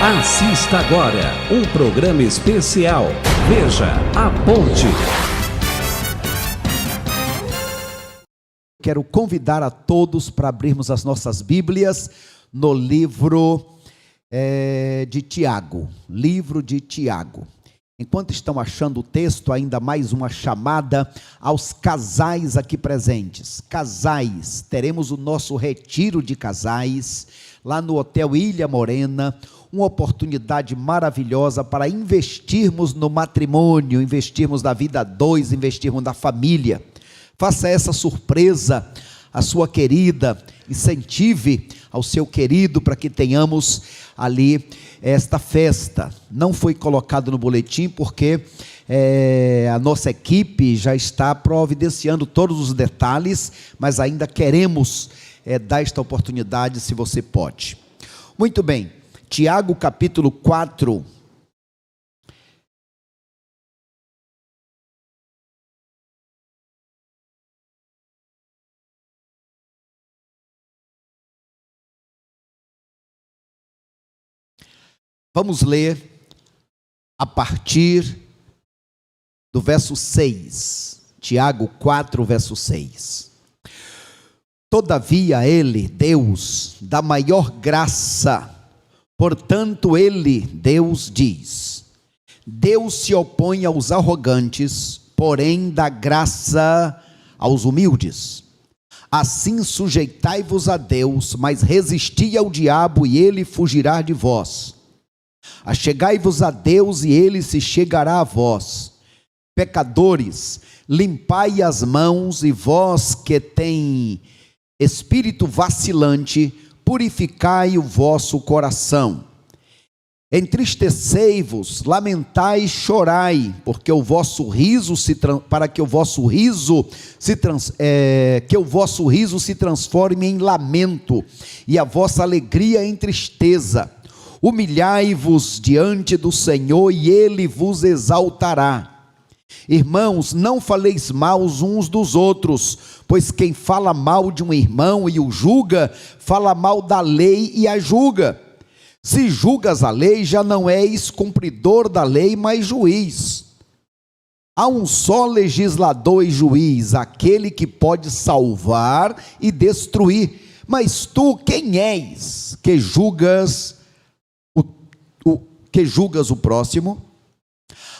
Assista agora um programa especial. Veja a Ponte. Quero convidar a todos para abrirmos as nossas Bíblias no livro de Tiago. Livro de Tiago. Enquanto estão achando o texto, ainda mais uma chamada aos casais aqui presentes. Casais, teremos o nosso retiro de casais lá no Hotel Ilha Morena. Uma oportunidade maravilhosa para investirmos no matrimônio, investirmos na vida a dois, investirmos na família. Faça essa surpresa à sua querida, incentive ao seu querido para que tenhamos ali esta festa. Não foi colocado no boletim porque a nossa equipe já está providenciando todos os detalhes, mas ainda queremos dar esta oportunidade, se você pode. Muito bem, Tiago capítulo 4. Vamos ler a partir do verso 6, Tiago 4, verso 6. Todavia ele, Deus, dá maior graça, portanto ele, Deus, diz: Deus se opõe aos arrogantes, porém dá graça aos humildes. Assim sujeitai-vos a Deus, mas resisti ao diabo e ele fugirá de vós. Achegai-vos a Deus e ele se chegará a vós. Pecadores, limpai as mãos, e vós que tem espírito vacilante, purificai o vosso coração. Entristecei-vos, lamentai, chorai, porque o vosso riso que o vosso riso se transforme em lamento e a vossa alegria em tristeza. Humilhai-vos diante do Senhor e ele vos exaltará. Irmãos, não faleis mal uns dos outros, pois quem fala mal de um irmão e o julga, fala mal da lei e a julga. Se julgas a lei, já não és cumpridor da lei, mas juiz. Há um só legislador e juiz, aquele que pode salvar e destruir. Mas tu quem és que julgas o próximo?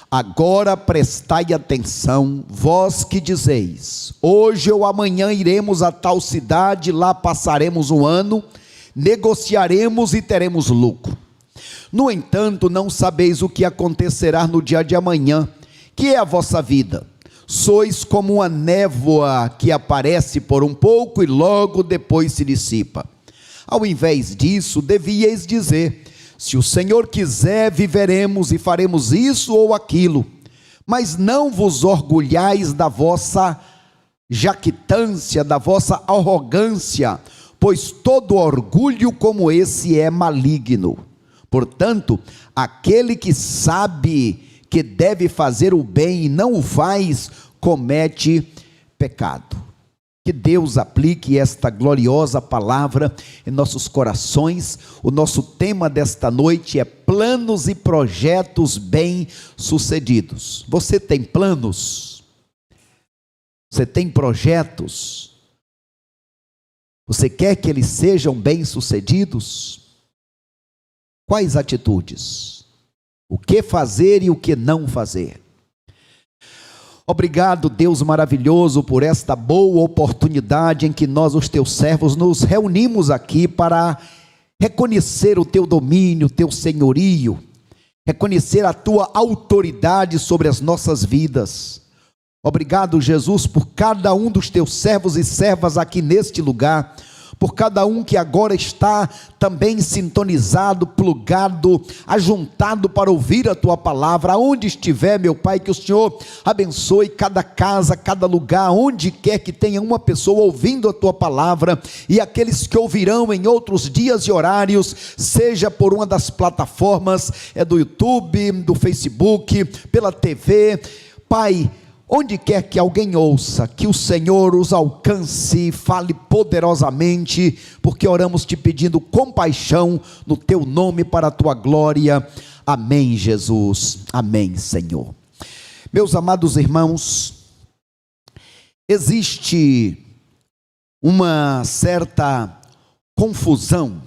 Agora prestai atenção, vós que dizeis: hoje ou amanhã iremos a tal cidade, lá passaremos um ano, negociaremos e teremos lucro. No entanto, não sabeis o que acontecerá no dia de amanhã, que é a vossa vida. Sois como uma névoa que aparece por um pouco e logo depois se dissipa. Ao invés disso, devíeis dizer: se o Senhor quiser, viveremos e faremos isso ou aquilo. Mas não vos orgulhais da vossa jactância, da vossa arrogância, pois todo orgulho como esse é maligno. Portanto, aquele que sabe que deve fazer o bem e não o faz, comete pecado. Que Deus aplique esta gloriosa palavra em nossos corações. O nosso tema desta noite é planos e projetos bem-sucedidos. Você tem planos? Você tem projetos? Você quer que eles sejam bem-sucedidos? Quais atitudes? O que fazer e o que não fazer? Obrigado, Deus maravilhoso, por esta boa oportunidade em que nós, os teus servos, nos reunimos aqui para reconhecer o teu domínio, o teu senhorio, reconhecer a tua autoridade sobre as nossas vidas. Obrigado, Jesus, por cada um dos teus servos e servas aqui neste lugar, por cada um que agora está também sintonizado, plugado, ajuntado para ouvir a tua palavra, aonde estiver, meu Pai, que o Senhor abençoe cada casa, cada lugar, onde quer que tenha uma pessoa ouvindo a tua palavra, e aqueles que ouvirão em outros dias e horários, seja por uma das plataformas do YouTube, do Facebook, pela TV. Pai, Onde quer que alguém ouça, que o Senhor os alcance e fale poderosamente, porque oramos te pedindo compaixão no teu nome para a tua glória. Amém, Jesus. Amém, Senhor. Meus amados irmãos, existe uma certa confusão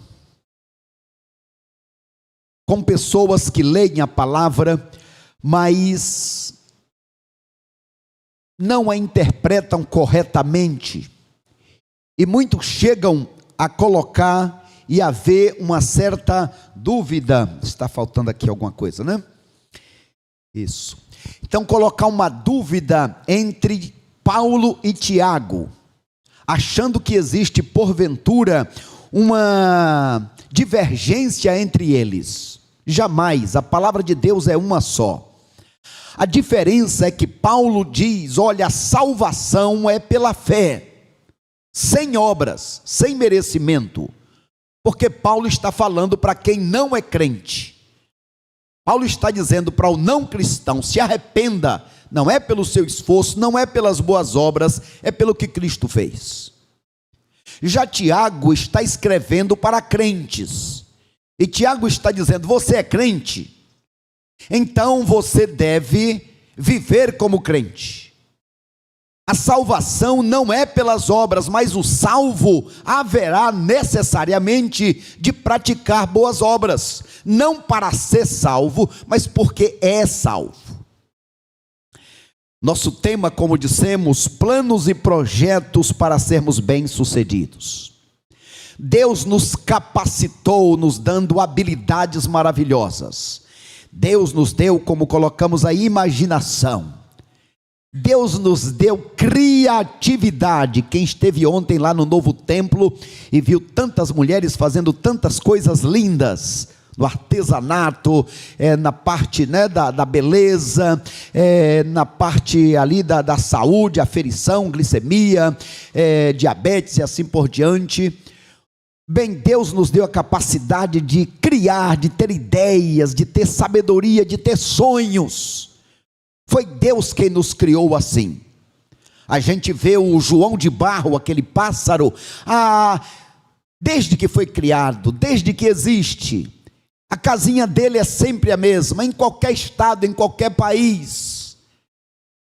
com pessoas que leem a palavra, mas não a interpretam corretamente, e muitos chegam a colocar e a ver uma certa dúvida. Está faltando aqui alguma coisa, né? Isso. Então, colocar uma dúvida entre Paulo e Tiago, achando que existe porventura uma divergência entre eles. Jamais, a palavra de Deus é uma só. A diferença é que Paulo diz: olha, a salvação é pela fé, sem obras, sem merecimento, porque Paulo está falando para quem não é crente. Paulo está dizendo para o não cristão: se arrependa, não é pelo seu esforço, não é pelas boas obras, é pelo que Cristo fez. Já Tiago está escrevendo para crentes, e Tiago está dizendo: você é crente? Então você deve viver como crente. A salvação não é pelas obras, mas o salvo haverá necessariamente de praticar boas obras, não para ser salvo, mas porque é salvo. Nosso tema, como dissemos, planos e projetos para sermos bem-sucedidos. Deus nos capacitou, nos dando habilidades maravilhosas. Deus nos deu, como colocamos aí, imaginação. Deus nos deu criatividade. Quem esteve ontem lá no novo templo e viu tantas mulheres fazendo tantas coisas lindas, no artesanato, na parte da beleza, na parte ali da saúde, aferição, glicemia, diabetes e assim por diante. Bem, Deus nos deu a capacidade de criar, de ter ideias, de ter sabedoria, de ter sonhos. Foi Deus quem nos criou assim. A gente vê o João de Barro, aquele pássaro, desde que foi criado, desde que existe, a casinha dele é sempre a mesma, em qualquer estado, em qualquer país.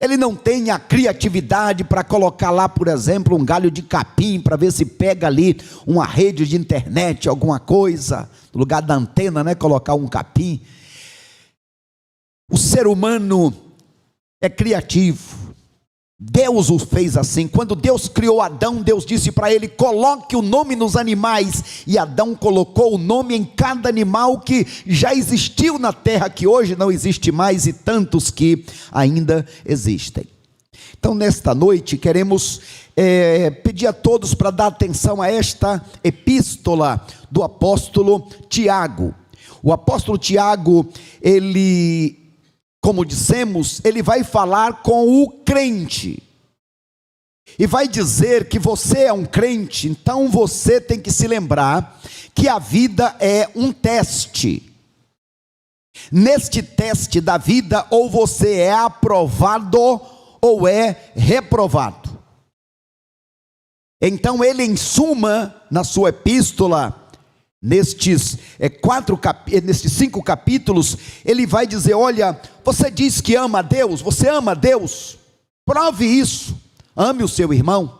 Ele não tem a criatividade para colocar lá, por exemplo, um galho de capim, para ver se pega ali uma rede de internet, alguma coisa, no lugar da antena, né, colocar um capim. O ser humano é criativo. Deus o fez assim. Quando Deus criou Adão, Deus disse para ele: coloque o nome nos animais, e Adão colocou o nome em cada animal que já existiu na terra, que hoje não existe mais, e tantos que ainda existem. Então, nesta noite, queremos pedir a todos para dar atenção a esta epístola do apóstolo Tiago. O apóstolo Tiago, ele, como dissemos, ele vai falar com o crente, e vai dizer que você é um crente. Então você tem que se lembrar que a vida é um teste. Neste teste da vida, ou você é aprovado, ou é reprovado. Então ele, em suma, na sua epístola, nestes 5 capítulos, ele vai dizer: olha, você diz que ama a Deus, você ama a Deus, prove isso, ame o seu irmão.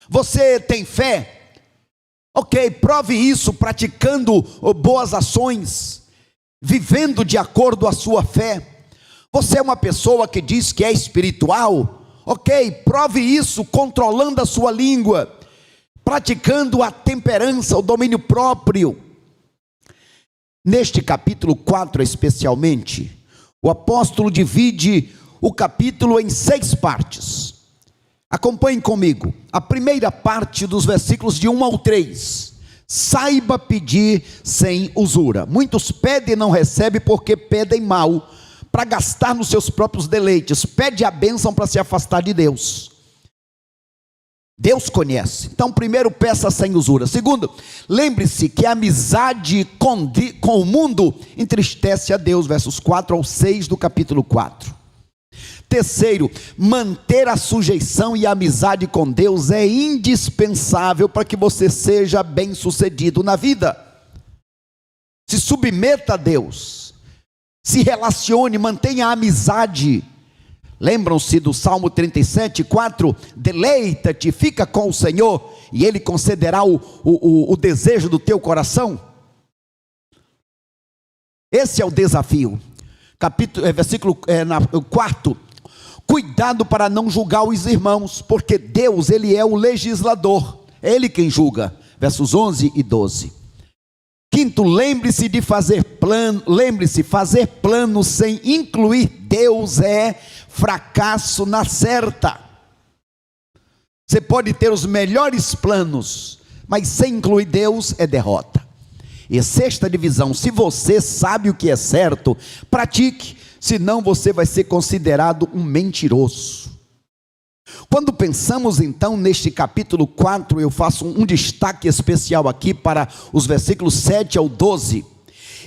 Você tem fé? Ok, prove isso praticando boas ações, vivendo de acordo com a sua fé. Você é uma pessoa que diz que é espiritual? Ok, prove isso controlando a sua língua, praticando a temperança, o domínio próprio. Neste capítulo 4 especialmente, o apóstolo divide o capítulo em 6 partes. Acompanhem comigo. A primeira parte, dos versículos de 1 ao 3. Saiba pedir sem usura. Muitos pedem e não recebem, porque pedem mal, para gastar nos seus próprios deleites. Pede a bênção para se afastar de Deus. Deus conhece. Então, primeiro, peça sem usura. Segundo, lembre-se que a amizade com o mundo entristece a Deus. Versos 4 ao 6 do capítulo 4. Terceiro, manter a sujeição e a amizade com Deus é indispensável para que você seja bem-sucedido na vida. Se submeta a Deus, se relacione, mantenha a amizade. Lembram-se do Salmo 37:4? Deleita-te, fica com o Senhor, e Ele concederá o desejo do teu coração. Esse é o desafio. Versículo 4. Cuidado para não julgar os irmãos, porque Deus, Ele é o legislador, é Ele quem julga. Versos 11 e 12. Quinto, lembre-se, fazer plano sem incluir Deus é fracasso na certa. Você pode ter os melhores planos, mas sem incluir Deus é derrota. E sexta divisão, se você sabe o que é certo, pratique, senão você vai ser considerado um mentiroso. Quando pensamos então neste capítulo 4, eu faço um destaque especial aqui para os versículos 7 ao 12,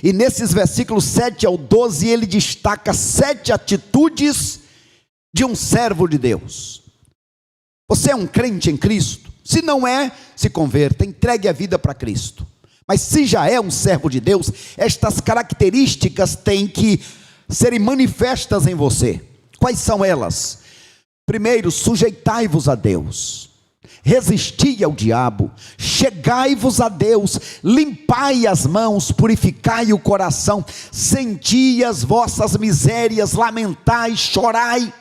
e nesses versículos 7 ao 12, ele destaca 7 atitudes de um servo de Deus. Você é um crente em Cristo? Se não é, se converta, entregue a vida para Cristo. Mas se já é um servo de Deus, estas características têm que serem manifestas em você. Quais são elas? Primeiro, sujeitai-vos a Deus, resisti ao diabo, chegai-vos a Deus, limpai as mãos, purificai o coração, senti as vossas misérias, lamentai, chorai.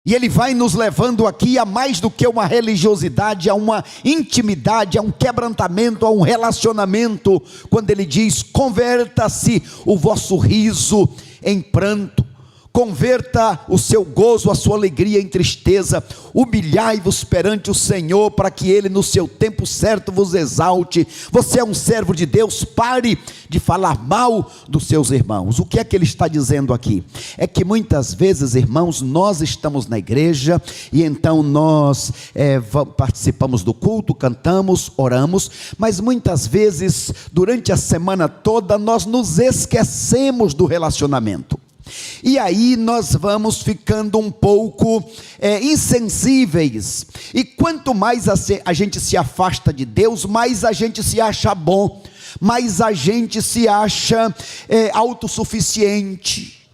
E ele vai nos levando aqui a mais do que uma religiosidade, a uma intimidade, a um quebrantamento, a um relacionamento, quando ele diz: converta-se o vosso riso em pranto, converta o seu gozo, a sua alegria em tristeza, humilhai-vos perante o Senhor, para que Ele no seu tempo certo vos exalte. Você é um servo de Deus, pare de falar mal dos seus irmãos. O que é que ele está dizendo aqui? É que muitas vezes, irmãos, nós estamos na igreja, e então nós participamos do culto, cantamos, oramos, mas muitas vezes, durante a semana toda, nós nos esquecemos do relacionamento. E aí nós vamos ficando um pouco insensíveis, e quanto mais a gente se afasta de Deus, mais a gente se acha bom, mais a gente se acha autossuficiente.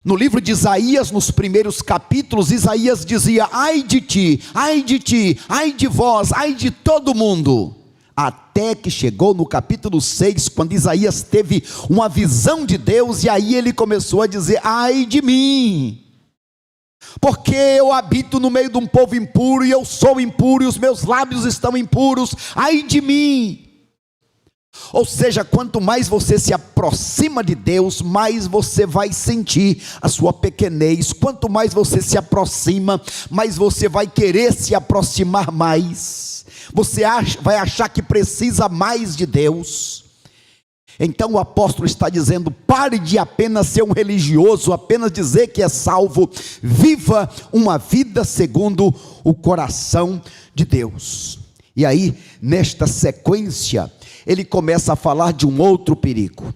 No livro de Isaías, nos primeiros capítulos, Isaías dizia: ai de ti, ai de ti, ai de vós, ai de todo mundo. Até que chegou no capítulo 6, quando Isaías teve uma visão de Deus, e aí ele começou a dizer: ai de mim, porque eu habito no meio de um povo impuro, e eu sou impuro, e os meus lábios estão impuros, ai de mim. Ou seja, quanto mais você se aproxima de Deus, mais você vai sentir a sua pequenez. Quanto mais você se aproxima, mais você vai querer se aproximar mais. Você vai achar que precisa mais de Deus. Então o apóstolo está dizendo: pare de apenas ser um religioso, apenas dizer que é salvo. Viva uma vida segundo o coração de Deus. E aí, nesta sequência, ele começa a falar de um outro perigo: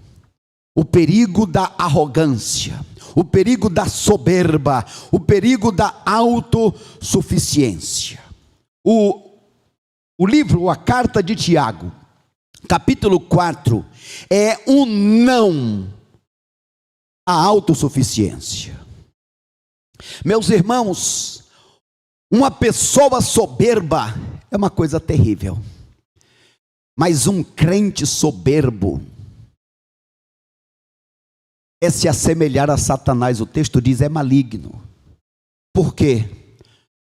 o perigo da arrogância, o perigo da soberba, o perigo da autossuficiência. O livro, a carta de Tiago, capítulo 4, é um não à autossuficiência. Meus irmãos, uma pessoa soberba é uma coisa terrível, mas um crente soberbo é se assemelhar a Satanás. O texto diz: é maligno. Por quê?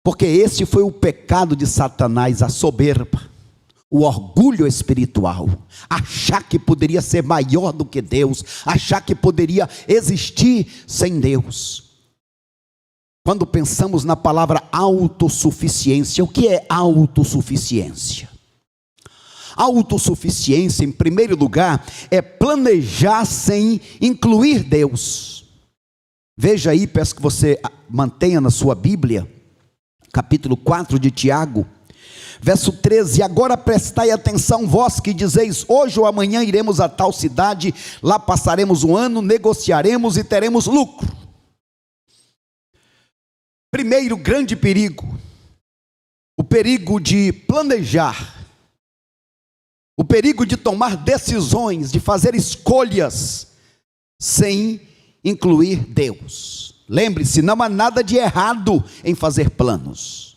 Porque esse foi o pecado de Satanás, a soberba, o orgulho espiritual, achar que poderia ser maior do que Deus, achar que poderia existir sem Deus. Quando pensamos na palavra autossuficiência, o que é autossuficiência? Autossuficiência, em primeiro lugar, é planejar sem incluir Deus. Veja aí, peço que você mantenha na sua Bíblia, capítulo 4 de Tiago, Verso 13: agora prestai atenção, vós que dizeis, hoje ou amanhã iremos a tal cidade, lá passaremos um ano, negociaremos e teremos lucro. Primeiro grande perigo, o perigo de planejar, o perigo de tomar decisões, de fazer escolhas, sem incluir Deus. Lembre-se, não há nada de errado em fazer planos.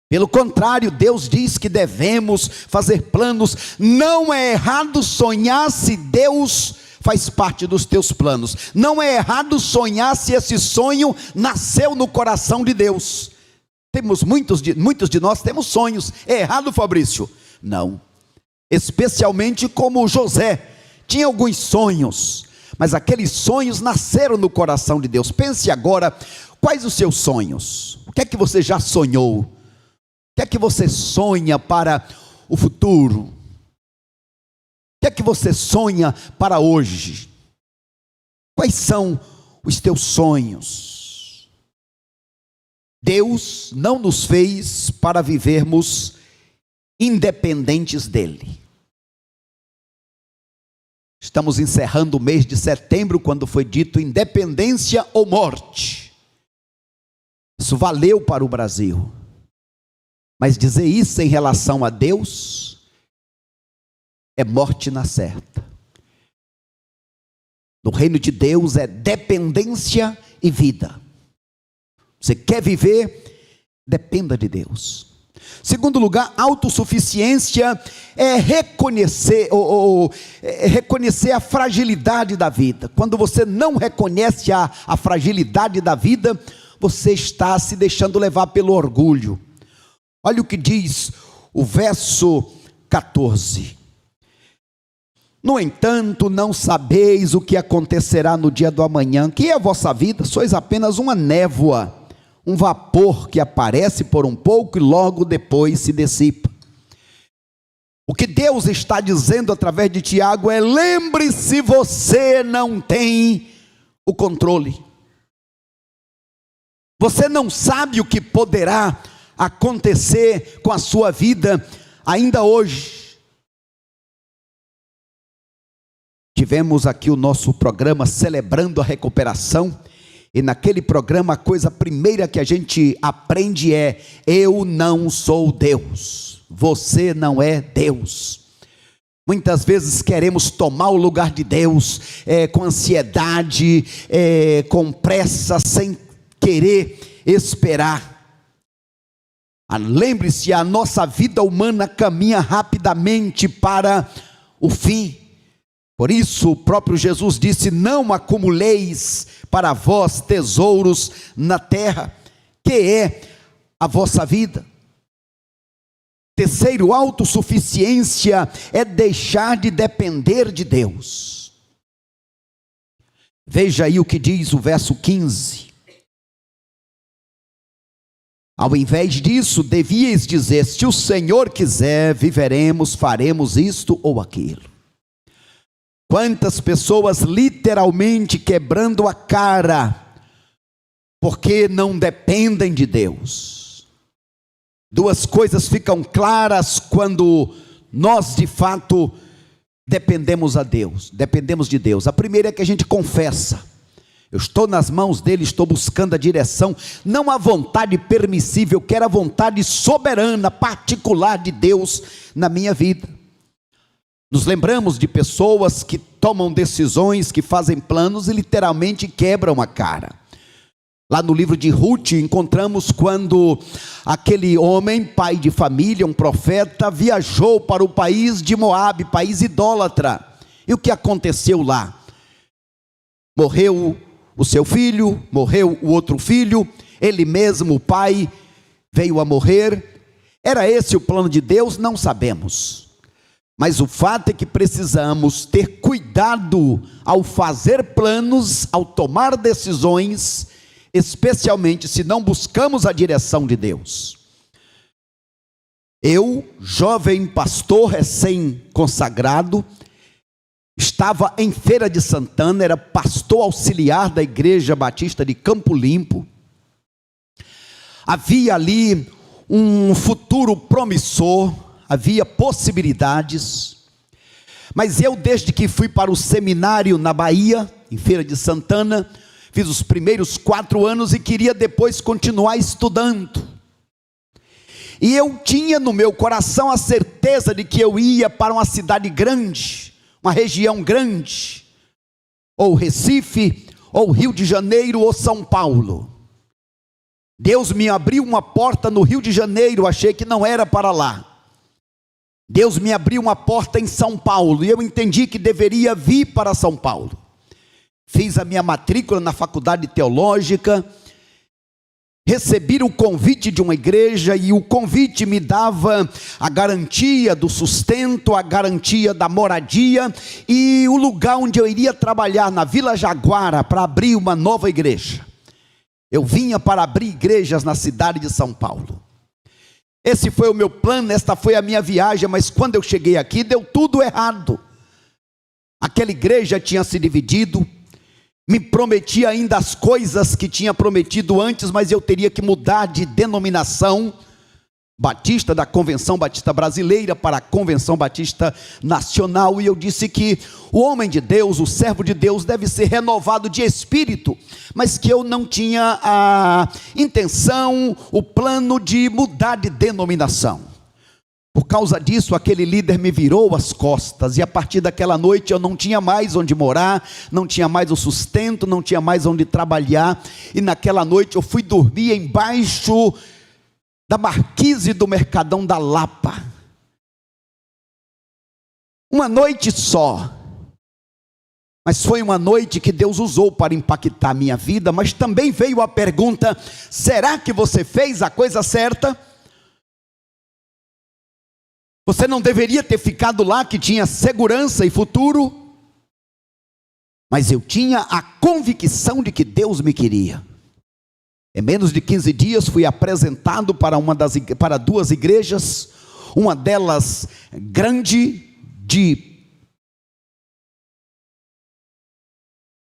Pelo contrário, Deus diz que devemos fazer planos. Não é errado sonhar se Deus faz parte dos teus planos. Não é errado sonhar se esse sonho nasceu no coração de Deus. Muitos de nós temos sonhos. É errado, Fabrício? Não. Especialmente como José, tinha alguns sonhos, mas aqueles sonhos nasceram no coração de Deus. Pense agora, quais os seus sonhos? O que é que você já sonhou? O que é que você sonha para o futuro? O que é que você sonha para hoje? Quais são os teus sonhos? Deus não nos fez para vivermos independentes dele. Estamos encerrando o mês de setembro, quando foi dito independência ou morte. Isso valeu para o Brasil. Mas dizer isso em relação a Deus é morte na certa. No reino de Deus é dependência e vida. Você quer viver? Dependa de Deus. Segundo lugar, autossuficiência é reconhecer, reconhecer a fragilidade da vida. Quando você não reconhece a fragilidade da vida, você está se deixando levar pelo orgulho. Olha o que diz o verso 14. No entanto, não sabeis o que acontecerá no dia do amanhã, que é a vossa vida, sois apenas uma névoa, um vapor que aparece por um pouco e logo depois se dissipa. O que Deus está dizendo através de Tiago é: lembre-se, você não tem o controle. Você não sabe o que poderá acontecer com a sua vida ainda hoje. Tivemos aqui o nosso programa celebrando a recuperação, e naquele programa a coisa primeira que a gente aprende é: eu não sou Deus, você não é Deus. Muitas vezes queremos tomar o lugar de Deus, com ansiedade, com pressa, sem querer esperar. Lembre-se, a nossa vida humana caminha rapidamente para o fim. Por isso o próprio Jesus disse: não acumuleis para vós tesouros na terra, que é a vossa vida. Terceiro, autossuficiência é deixar de depender de Deus. Veja aí o que diz o verso 15. Ao invés disso, devíeis dizer: se o Senhor quiser, viveremos, faremos isto ou aquilo. Quantas pessoas literalmente quebrando a cara, porque não dependem de Deus. Duas coisas ficam claras quando nós de fato dependemos de Deus. A primeira é que a gente confessa: eu estou nas mãos dele, estou buscando a direção, não a vontade permissível, quero a vontade soberana, particular de Deus na minha vida. Nos lembramos de pessoas que tomam decisões, que fazem planos e literalmente quebram a cara. Lá no livro de Ruth encontramos quando aquele homem, pai de família, um profeta, viajou para o país de Moabe, país idólatra. E o que aconteceu lá? Morreu o seu filho, morreu o outro filho, ele mesmo, o pai, veio a morrer. Era esse o plano de Deus? Não sabemos. Mas o fato é que precisamos ter cuidado ao fazer planos, ao tomar decisões, especialmente se não buscamos a direção de Deus. Eu, jovem pastor recém-consagrado, estava em Feira de Santana, era pastor auxiliar da Igreja Batista de Campo Limpo. Havia ali um futuro promissor, havia possibilidades, mas eu, desde que fui para o seminário na Bahia, em Feira de Santana, fiz os primeiros 4 anos e queria depois continuar estudando. E eu tinha no meu coração a certeza de que eu ia para uma cidade grande, uma região grande, ou Recife, ou Rio de Janeiro, ou São Paulo. Deus me abriu uma porta no Rio de Janeiro, achei que não era para lá. Deus me abriu uma porta em São Paulo, e eu entendi que deveria vir para São Paulo. Fiz a minha matrícula na faculdade teológica, recebi o convite de uma igreja, e o convite me dava a garantia do sustento, a garantia da moradia, e o lugar onde eu iria trabalhar, na Vila Jaguara, para abrir uma nova igreja. Eu vinha para abrir igrejas na cidade de São Paulo. Esse foi o meu plano, esta foi a minha viagem, mas quando eu cheguei aqui, deu tudo errado. Aquela igreja tinha se dividido, me prometia ainda as coisas que tinha prometido antes, mas eu teria que mudar de denominação batista, da Convenção Batista Brasileira para a Convenção Batista Nacional, e eu disse que o homem de Deus, o servo de Deus, deve ser renovado de espírito, mas que eu não tinha a intenção, o plano de mudar de denominação. Por causa disso, aquele líder me virou as costas, e a partir daquela noite eu não tinha mais onde morar, não tinha mais o sustento, não tinha mais onde trabalhar, e naquela noite eu fui dormir embaixo da marquise do Mercadão da Lapa. Uma noite só, mas foi uma noite que Deus usou para impactar a minha vida. Mas também veio a pergunta: será que você fez a coisa certa? Você não deveria ter ficado lá, que tinha segurança e futuro? Mas eu tinha a convicção de que Deus me queria. Em menos de 15 dias fui apresentado para 2 igrejas, uma delas grande, de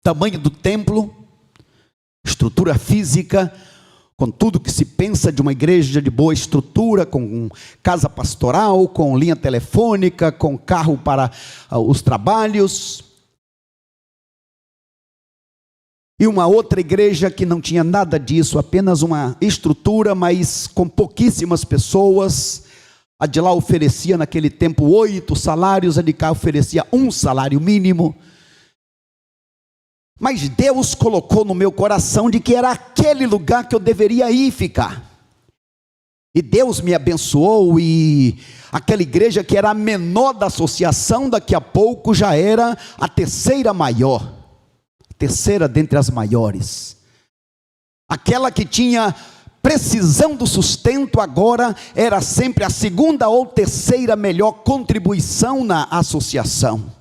tamanho do templo, estrutura física, com tudo que se pensa de uma igreja de boa estrutura, com casa pastoral, com linha telefônica, com carro para os trabalhos. E uma outra igreja que não tinha nada disso, apenas uma estrutura, mas com pouquíssimas pessoas. A de lá oferecia naquele tempo 8 salários, a de cá oferecia 1 salário mínimo. Mas Deus colocou no meu coração de que era aquele lugar que eu deveria ir ficar. E Deus me abençoou, e aquela igreja que era a menor da associação, daqui a pouco já era a 3ª maior. Terceira dentre as maiores. Aquela que tinha precisão do sustento, agora era sempre a 2ª ou 3ª melhor contribuição na associação.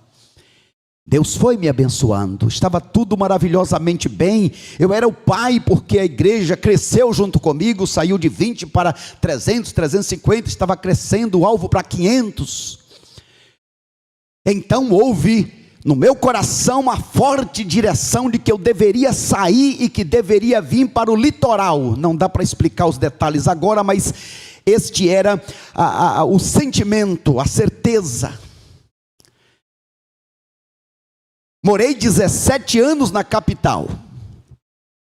Deus foi me abençoando, estava tudo maravilhosamente bem. Eu era o pai, porque a igreja cresceu junto comigo, saiu de 20 para 300, 350, estava crescendo, o alvo para 500. Então houve no meu coração uma forte direção de que eu deveria sair e que deveria vir para o litoral. Não dá para explicar os detalhes agora, mas este era o sentimento, a certeza. Morei 17 anos na capital.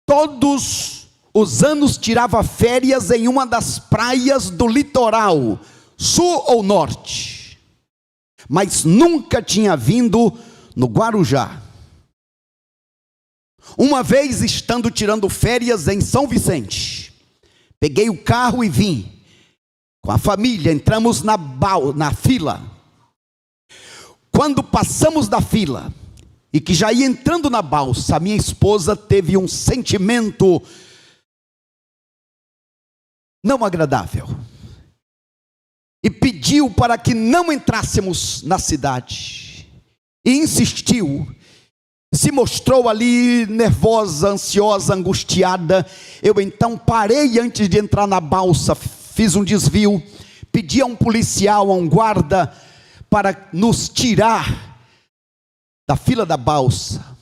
Todos os anos tirava férias em uma das praias do litoral, sul ou norte. Mas nunca tinha vindo no Guarujá. Uma vez, estando tirando férias em São Vicente, peguei o carro e vim com a família. Entramos na fila. Quando passamos da fila e que já ia entrando na balsa, a minha esposa teve um sentimento não agradável e pediu para que não entrássemos na cidade. E insistiu, se mostrou ali nervosa, ansiosa, angustiada. Eu então parei antes de entrar na balsa, fiz um desvio, pedi a um policial, a um guarda, para nos tirar da fila da balsa,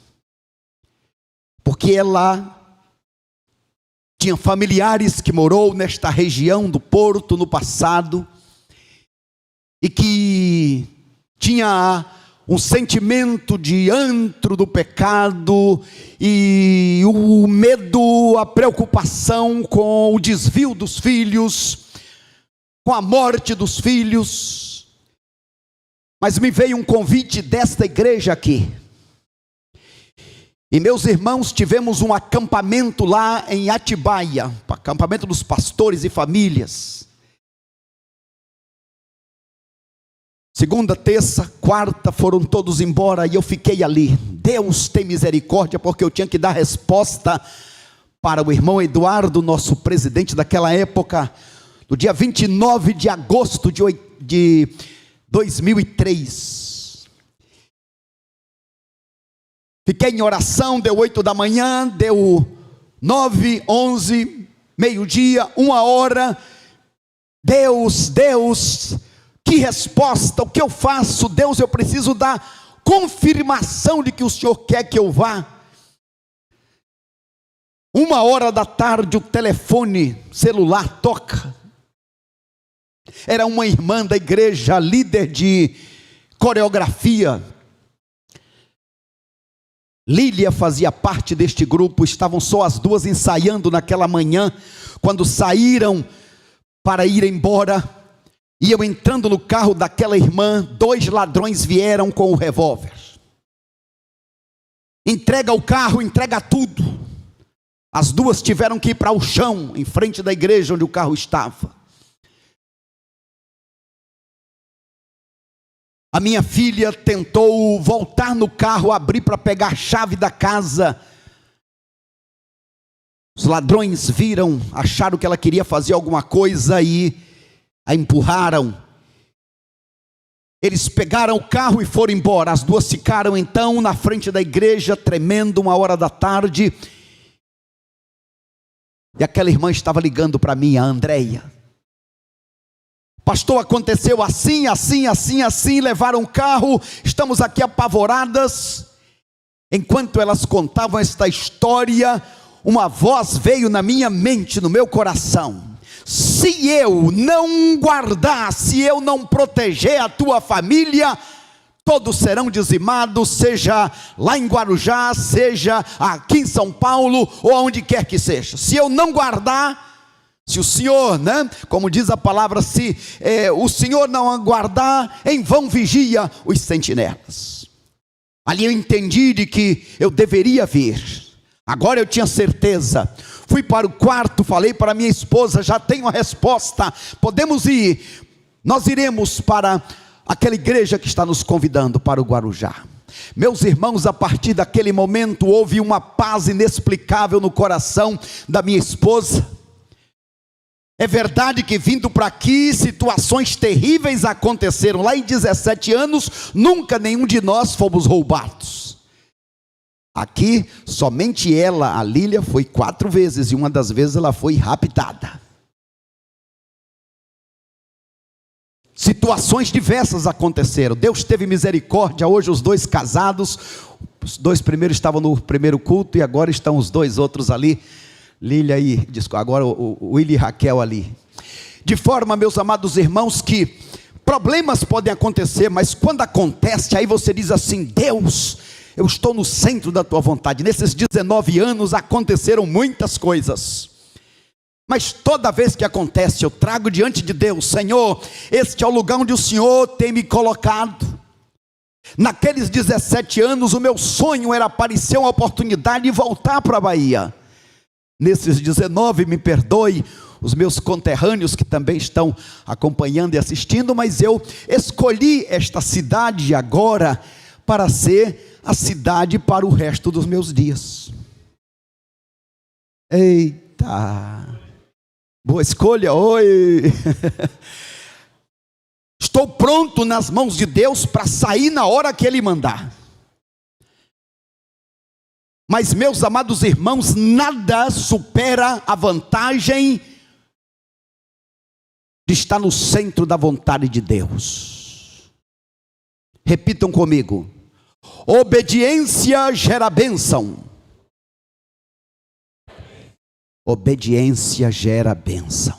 porque ela tinha familiares que morou nesta região do Porto no passado, e que tinha um sentimento de antro do pecado, e o medo, a preocupação com o desvio dos filhos, com a morte dos filhos. Mas me veio um convite desta igreja aqui, e meus irmãos, tivemos um acampamento lá em Atibaia, acampamento dos pastores e famílias. Segunda, terça, quarta, foram todos embora e eu fiquei ali. Deus tem misericórdia, porque eu tinha que dar resposta para o irmão Eduardo, nosso presidente daquela época, no dia 29 de agosto de 2003. Fiquei em oração, deu 8 da manhã, deu 9, 11, meio-dia, 1h. Deus, que resposta, o que eu faço? Deus, eu preciso dar confirmação de que o Senhor quer que eu vá. 1h da tarde, o telefone celular toca. Era uma irmã da igreja, líder de coreografia. Lília fazia parte deste grupo. Estavam só as duas ensaiando naquela manhã. Quando saíram para ir embora, iam entrando no carro daquela irmã, 2 ladrões vieram com o revólver. Entrega o carro, entrega tudo. As duas tiveram que ir para o chão, em frente da igreja onde o carro estava. A minha filha tentou voltar no carro, abrir para pegar a chave da casa. Os ladrões viram, acharam que ela queria fazer alguma coisa e a empurraram. Eles pegaram o carro e foram embora. As duas ficaram então na frente da igreja, tremendo, 1h da tarde. E aquela irmã estava ligando para mim, a Andréia. Pastor, aconteceu assim, levaram o carro, estamos aqui apavoradas. Enquanto elas contavam esta história, uma voz veio na minha mente, no meu coração: se eu não guardar, se eu não proteger a tua família, todos serão dizimados, seja lá em Guarujá, seja aqui em São Paulo, ou aonde quer que seja. Se eu não guardar, se o Senhor, como diz a palavra, se o Senhor não aguardar, em vão vigia os sentinelas. Ali eu entendi de que eu deveria vir. Agora eu tinha certeza. Fui para o quarto, falei para minha esposa: já tenho a resposta, podemos ir. Nós iremos para aquela igreja que está nos convidando para o Guarujá. Meus irmãos, a partir daquele momento houve uma paz inexplicável no coração da minha esposa. É verdade que vindo para aqui, situações terríveis aconteceram. Lá em 17 anos, nunca nenhum de nós fomos roubados. Aqui, somente ela, a Lília, foi 4 vezes, e uma das vezes ela foi raptada. Situações diversas aconteceram. Deus teve misericórdia. Hoje os 2 casados, os 2 primeiros estavam no primeiro culto, e agora estão os 2 outros ali, Lília e, agora o Willi e Raquel ali. De forma, meus amados irmãos, que problemas podem acontecer, mas quando acontece, aí você diz assim: Deus, eu estou no centro da tua vontade. Nesses 19 anos aconteceram muitas coisas, mas toda vez que acontece, eu trago diante de Deus: Senhor, este é o lugar onde o Senhor tem me colocado. Naqueles 17 anos, o meu sonho era aparecer uma oportunidade de voltar para a Bahia. Nesses 19, me perdoe os meus conterrâneos que também estão acompanhando e assistindo, mas eu escolhi esta cidade agora para ser a cidade para o resto dos meus dias. Eita, boa escolha, oi. Estou pronto nas mãos de Deus para sair na hora que Ele mandar. Mas, meus amados irmãos, nada supera a vantagem de estar no centro da vontade de Deus. Repitam comigo: obediência gera bênção, Obediência gera bênção.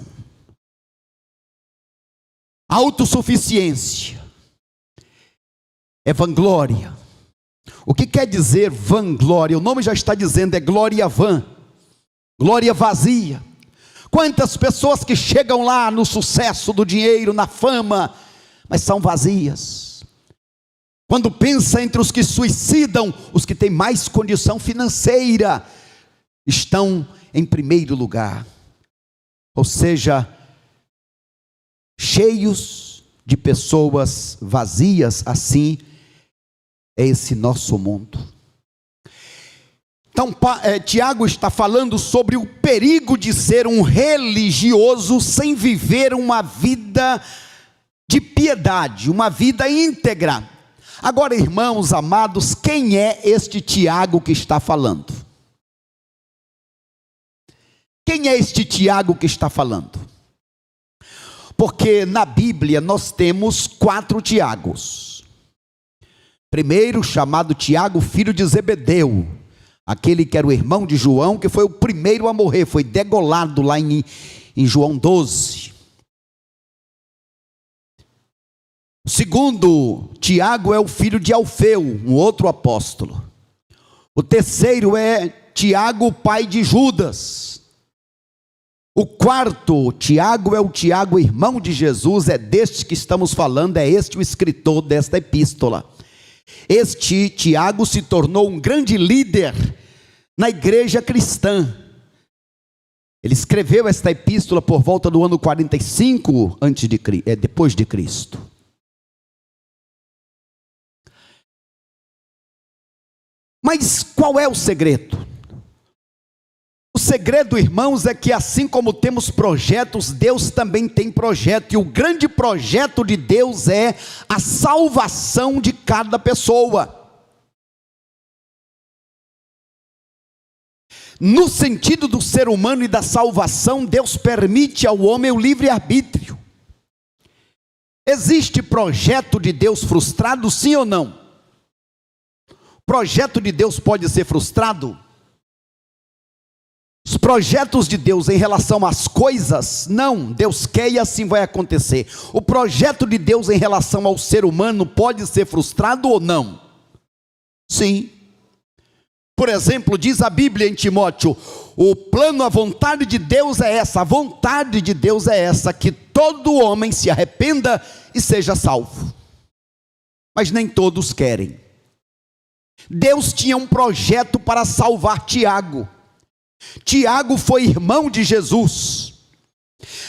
Autossuficiência é vanglória. O que quer dizer vanglória? O nome já está dizendo, é glória vã, glória vazia. Quantas pessoas que chegam lá no sucesso do dinheiro, na fama, mas são vazias. Quando pensa entre os que suicidam, os que têm mais condição financeira estão em primeiro lugar. Ou seja, cheios de pessoas vazias, assim é esse nosso mundo. Então, Tiago está falando sobre o perigo de ser um religioso sem viver uma vida de piedade, uma vida íntegra. Agora, irmãos amados, quem é este Tiago que está falando? Quem é este Tiago que está falando? Porque na Bíblia nós temos 4 Tiagos. Primeiro, chamado Tiago, filho de Zebedeu, aquele que era o irmão de João, que foi o primeiro a morrer, foi degolado lá em João 12. O segundo, Tiago, é o filho de Alfeu, um outro apóstolo. O terceiro é Tiago, pai de Judas. O quarto, Tiago, é o Tiago, irmão de Jesus, é deste que estamos falando, é este o escritor desta epístola. Este Tiago se tornou um grande líder na igreja cristã. Ele escreveu esta epístola por volta do ano 45 depois de Cristo. Mas qual é o segredo? O segredo, irmãos, é que assim como temos projetos, Deus também tem projeto. E o grande projeto de Deus é a salvação de cada pessoa. No sentido do ser humano e da salvação, Deus permite ao homem o livre-arbítrio. Existe projeto de Deus frustrado, sim ou não? O projeto de Deus pode ser frustrado? Os projetos de Deus em relação às coisas, não, Deus quer e assim vai acontecer. O projeto de Deus em relação ao ser humano pode ser frustrado ou não? Sim. Por exemplo, diz a Bíblia em Timóteo, o plano, a vontade de Deus é essa, a vontade de Deus é essa, que todo homem se arrependa e seja salvo. Mas nem todos querem. Deus tinha um projeto para salvar Tiago. Tiago foi irmão de Jesus,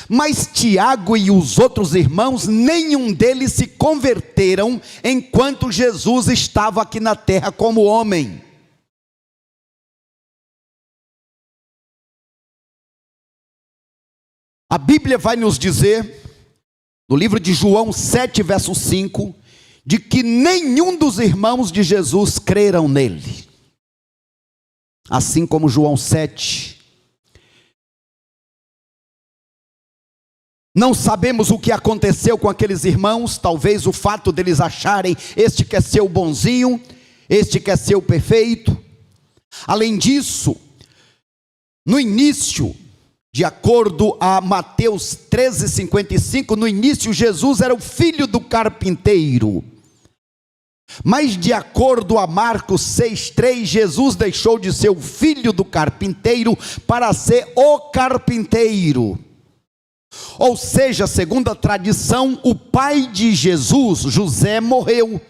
mas Tiago e os outros irmãos, nenhum deles se converteram enquanto Jesus estava aqui na terra como homem. A Bíblia vai nos dizer, no livro de João 7, verso 5, de que nenhum dos irmãos de Jesus creram nele. Assim como João 7. Não sabemos o que aconteceu com aqueles irmãos, talvez o fato deles acharem, este quer ser o bonzinho, este quer ser o perfeito. Além disso, no início, de acordo a Mateus 13:55, no início Jesus era o filho do carpinteiro. Mas de acordo a Marcos 6:3, Jesus deixou de ser o filho do carpinteiro para ser o carpinteiro. Ou seja, segundo a tradição, o pai de Jesus, José, morreu.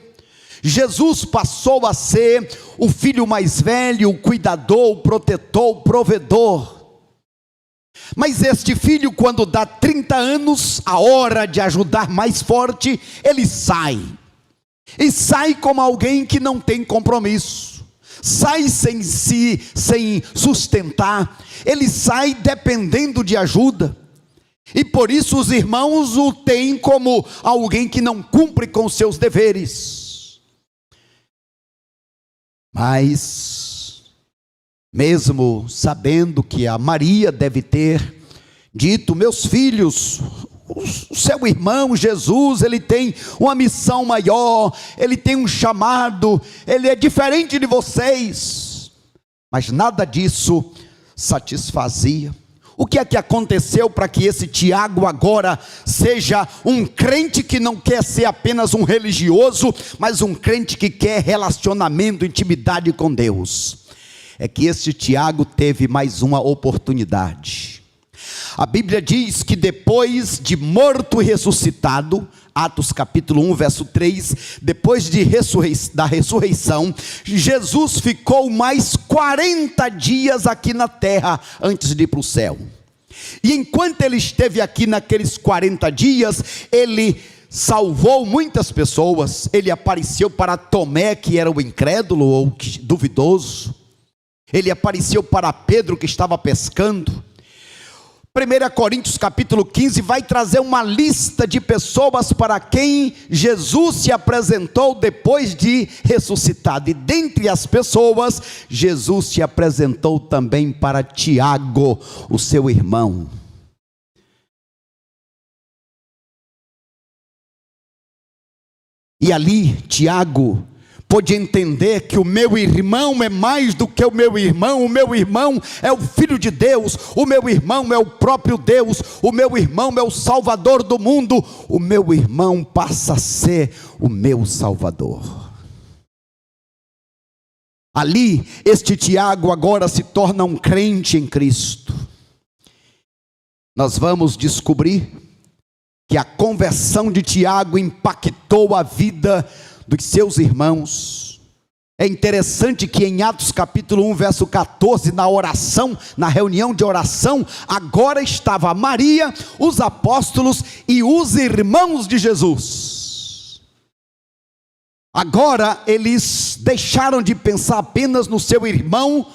Jesus passou a ser o filho mais velho, o cuidador, o protetor, o provedor. Mas este filho, quando dá 30 anos, a hora de ajudar mais forte, ele sai. E sai como alguém que não tem compromisso, sai sem sustentar, ele sai dependendo de ajuda, e por isso os irmãos o têm como alguém que não cumpre com seus deveres. Mas, mesmo sabendo que a Maria deve ter dito, meus filhos, o seu irmão Jesus, ele tem uma missão maior, ele tem um chamado, ele é diferente de vocês, mas nada disso satisfazia. O que é que aconteceu para que esse Tiago agora seja um crente que não quer ser apenas um religioso, mas um crente que quer relacionamento, intimidade com Deus? É que esse Tiago teve mais uma oportunidade. A Bíblia diz que depois de morto e ressuscitado, Atos capítulo 1, verso 3, depois da ressurreição, Jesus ficou mais 40 dias aqui na terra, antes de ir para o céu. E enquanto ele esteve aqui naqueles 40 dias, ele salvou muitas pessoas. Ele apareceu para Tomé, que era o incrédulo ou duvidoso. Ele apareceu para Pedro, que estava pescando. 1 Coríntios capítulo 15 vai trazer uma lista de pessoas para quem Jesus se apresentou depois de ressuscitado. E dentre as pessoas, Jesus se apresentou também para Tiago, o seu irmão. E ali Tiago pôde entender que o meu irmão é mais do que o meu irmão é o Filho de Deus, o meu irmão é o próprio Deus, o meu irmão é o Salvador do mundo, o meu irmão passa a ser o meu Salvador. Ali, este Tiago agora se torna um crente em Cristo. Nós vamos descobrir que a conversão de Tiago impactou a vida dos seus irmãos. É interessante que em Atos capítulo 1, verso 14, na oração, na reunião de oração, agora estava Maria, os apóstolos e os irmãos de Jesus. Agora eles deixaram de pensar apenas no seu irmão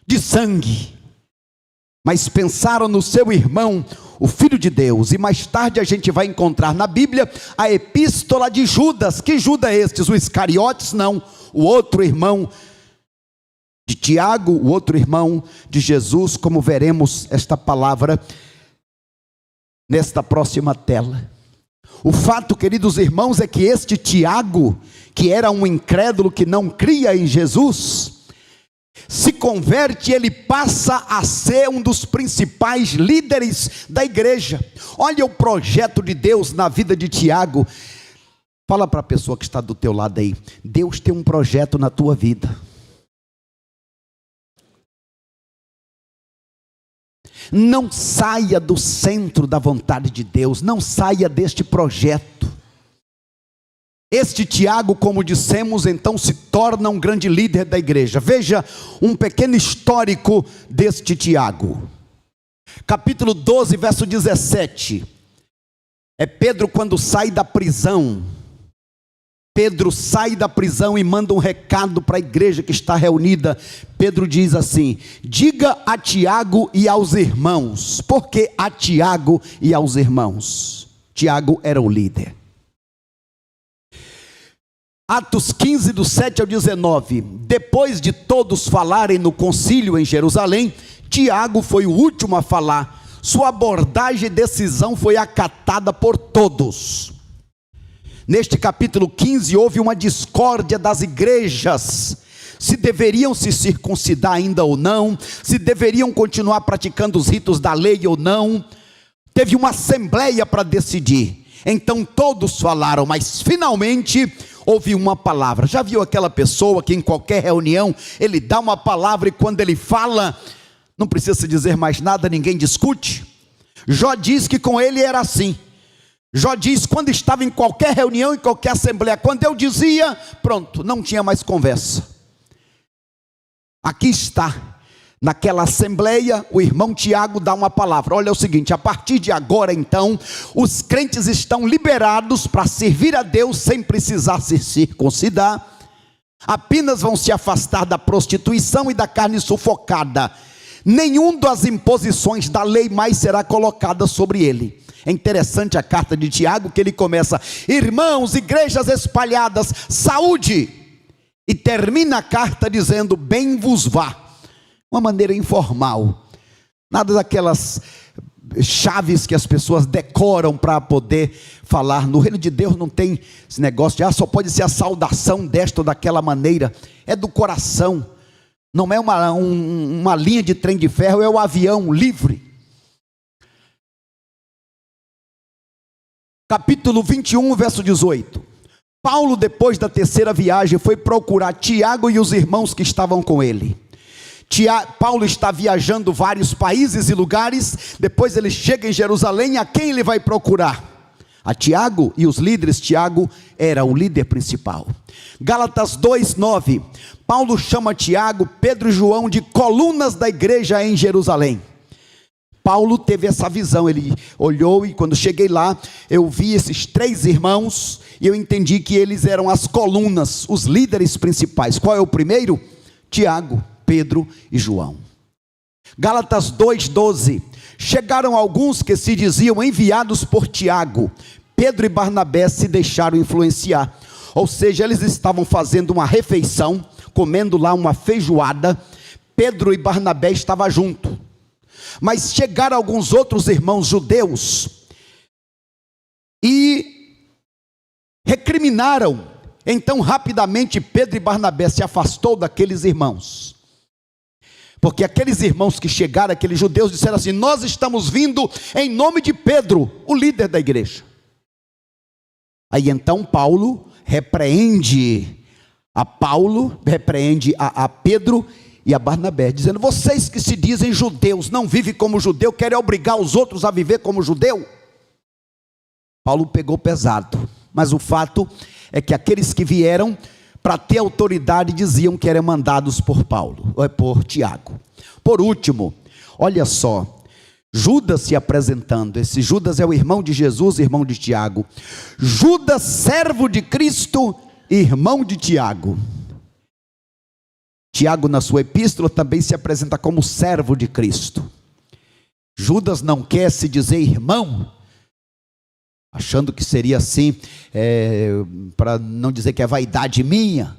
de sangue, mas pensaram no seu irmão, o Filho de Deus. E mais tarde a gente vai encontrar na Bíblia a epístola de Judas. Que Judas é este? O Iscariotes? Não, o outro irmão de Tiago, o outro irmão de Jesus, como veremos esta palavra nesta próxima tela. O fato, queridos irmãos, é que este Tiago, que era um incrédulo que não cria em Jesus, se converte, ele passa a ser um dos principais líderes da igreja. Olha o projeto de Deus na vida de Tiago. Fala para a pessoa que está do teu lado aí: Deus tem um projeto na tua vida. Não saia do centro da vontade de Deus, não saia deste projeto. Este Tiago, como dissemos, então se torna um grande líder da igreja. Veja um pequeno histórico deste Tiago. Capítulo 12, verso 17. É Pedro quando sai da prisão. Pedro sai da prisão e manda um recado para a igreja que está reunida. Pedro diz assim: diga a Tiago e aos irmãos. Por que a Tiago e aos irmãos? Tiago era o líder. Atos 15, do 7 ao 19, depois de todos falarem no concílio em Jerusalém, Tiago foi o último a falar. Sua abordagem e decisão foi acatada por todos. Neste capítulo 15 houve uma discórdia das igrejas, se deveriam se circuncidar ainda ou não, se deveriam continuar praticando os ritos da lei ou não. Teve uma assembleia para decidir. Então todos falaram, mas finalmente houve uma palavra. Já viu aquela pessoa que em qualquer reunião ele dá uma palavra e quando ele fala, não precisa se dizer mais nada, ninguém discute? Jó diz que com ele era assim. Jó diz, quando estava em qualquer reunião, em qualquer assembleia, quando eu dizia, pronto, não tinha mais conversa. Aqui está. Naquela assembleia, o irmão Tiago dá uma palavra. Olha, é o seguinte: a partir de agora então, os crentes estão liberados para servir a Deus sem precisar se circuncidar. Apenas vão se afastar da prostituição e da carne sufocada. Nenhum das imposições da lei mais será colocada sobre ele. É interessante a carta de Tiago, que ele começa: irmãos, igrejas espalhadas, saúde. E termina a carta dizendo: bem vos vá. Uma maneira informal, nada daquelas chaves que as pessoas decoram para poder falar. No reino de Deus não tem esse negócio de só pode ser a saudação desta ou daquela maneira. É do coração, não é uma linha de trem de ferro, é o avião livre. capítulo 21, verso 18. Paulo, depois da terceira viagem, foi procurar Tiago e os irmãos que estavam com ele. Paulo está viajando vários países e lugares. Depois ele chega em Jerusalém. A quem ele vai procurar? A Tiago e os líderes. Tiago era o líder principal. Gálatas 2:9. Paulo chama Tiago, Pedro e João de colunas da igreja em Jerusalém. Paulo teve essa visão, ele olhou e quando cheguei lá, eu vi esses três irmãos e eu entendi que eles eram as colunas, os líderes principais. Qual é o primeiro? Tiago, Pedro e João. Gálatas 2:12. Chegaram alguns que se diziam enviados por Tiago. Pedro e Barnabé se deixaram influenciar. Ou seja, eles estavam fazendo uma refeição, comendo lá uma feijoada. Pedro e Barnabé estavam juntos. Mas chegaram alguns outros irmãos judeus e recriminaram. Então rapidamente Pedro e Barnabé se afastou daqueles irmãos. Porque aqueles irmãos que chegaram, aqueles judeus disseram assim: nós estamos vindo em nome de Pedro, o líder da igreja. Aí então Paulo repreende a Pedro e a Barnabé, dizendo: vocês que se dizem judeus, não vivem como judeu, querem obrigar os outros a viver como judeu? Paulo pegou pesado, mas o fato é que aqueles que vieram para ter autoridade diziam que eram mandados por por Tiago. Por último, olha só, Judas se apresentando. Esse Judas é o irmão de Jesus, irmão de Tiago. Judas, servo de Cristo, irmão de Tiago. Tiago, na sua epístola, também se apresenta como servo de Cristo. Judas não quer se dizer irmão, achando que seria assim, para não dizer que é vaidade minha.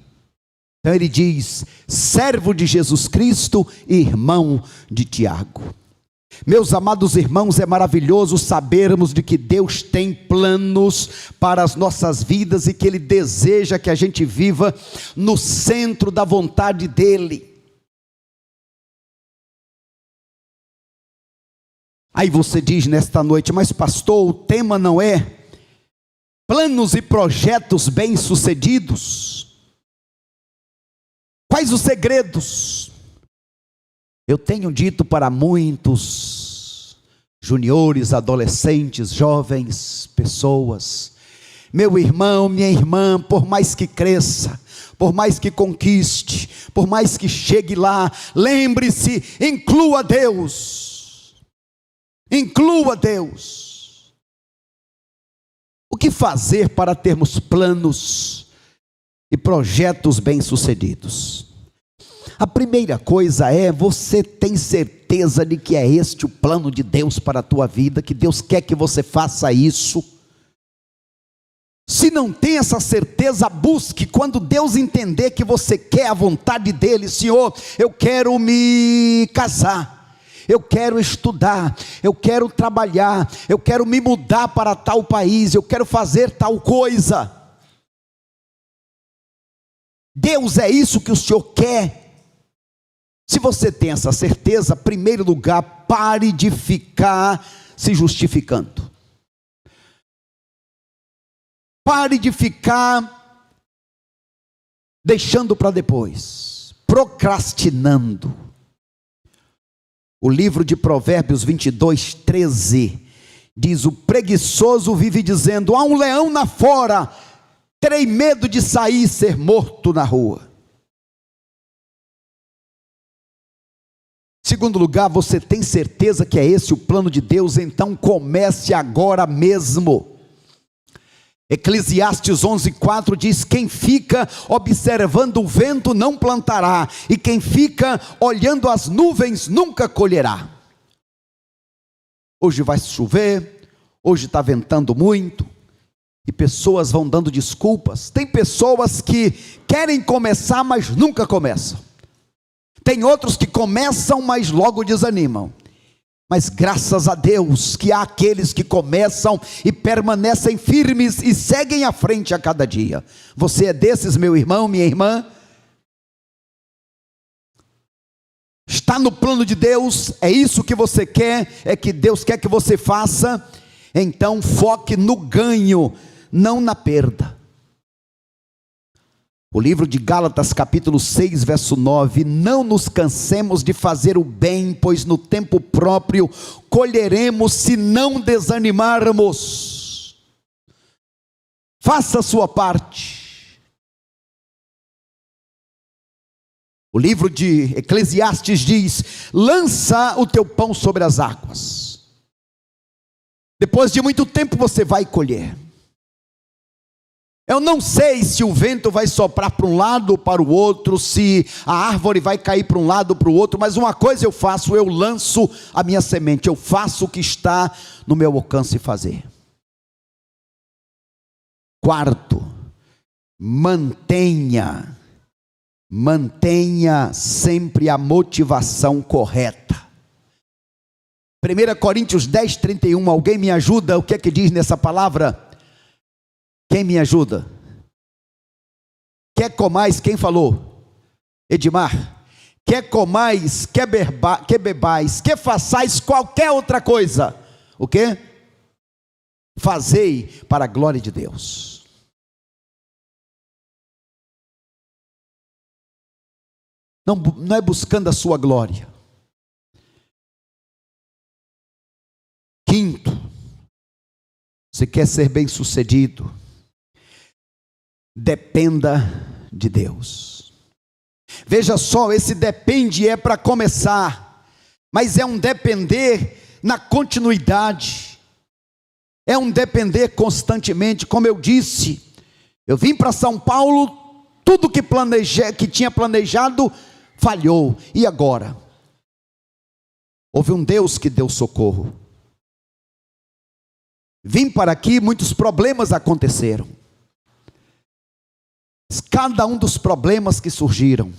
Então ele diz: servo de Jesus Cristo, irmão de Tiago. Meus amados irmãos, é maravilhoso sabermos de que Deus tem planos para as nossas vidas e que Ele deseja que a gente viva no centro da vontade dEle. Aí você diz nesta noite: mas pastor, o tema não é planos e projetos bem-sucedidos? Quais os segredos? Eu tenho dito para muitos juniores, adolescentes, jovens, pessoas: meu irmão, minha irmã, por mais que cresça, por mais que conquiste, por mais que chegue lá, lembre-se, inclua Deus. Inclua Deus. O que fazer para termos planos e projetos bem-sucedidos? A primeira coisa é: você tem certeza de que é este o plano de Deus para a tua vida, que Deus quer que você faça isso? Se não tem essa certeza, busque. Quando Deus entender que você quer a vontade dEle: Senhor, eu quero me casar, eu quero estudar, eu quero trabalhar, eu quero me mudar para tal país, eu quero fazer tal coisa. Deus, é isso que o Senhor quer? Se você tem essa certeza, em primeiro lugar, pare de ficar se justificando. Pare de ficar deixando para depois, procrastinando. O livro de Provérbios 22:13 diz: o preguiçoso vive dizendo: há um leão lá fora, terei medo de sair e ser morto na rua. Segundo lugar, você tem certeza que é esse o plano de Deus? Então comece agora mesmo. Eclesiastes 11:4 diz: quem fica observando o vento não plantará, e quem fica olhando as nuvens nunca colherá. Hoje vai chover, hoje está ventando muito, e pessoas vão dando desculpas. Tem pessoas que querem começar, mas nunca começam. Tem outros que começam, mas logo desanimam. Mas graças a Deus que há aqueles que começam e permanecem firmes e seguem à frente a cada dia. Você é desses, meu irmão, minha irmã? Está no plano de Deus? É isso que você quer? É que Deus quer que você faça? Então foque no ganho, não na perda. O livro de Gálatas capítulo 6, verso 9: não nos cansemos de fazer o bem, pois no tempo próprio colheremos se não desanimarmos. Faça a sua parte. O livro de Eclesiastes diz: lança o teu pão sobre as águas. Depois de muito tempo você vai colher. Eu não sei se o vento vai soprar para um lado ou para o outro, se a árvore vai cair para um lado ou para o outro, mas uma coisa eu faço: eu lanço a minha semente, eu faço o que está no meu alcance fazer. Quarto, mantenha sempre a motivação correta. 1 Coríntios 10, 31, alguém me ajuda? O que é que diz nessa palavra? Quem me ajuda? Quer comais, quem falou? Edmar. Quer comais, quer bebais, quer façais qualquer outra coisa. O quê? Fazei para a glória de Deus. Não é buscando a sua glória. Quinto, você quer ser bem-sucedido? Dependa de Deus. Veja só, esse depende é para começar, mas é um depender na continuidade, é um depender constantemente. Como eu disse, eu vim para São Paulo, tudo que tinha planejado falhou, e agora? Houve um Deus que deu socorro. Vim para aqui, muitos problemas aconteceram. Cada um dos problemas que surgiram,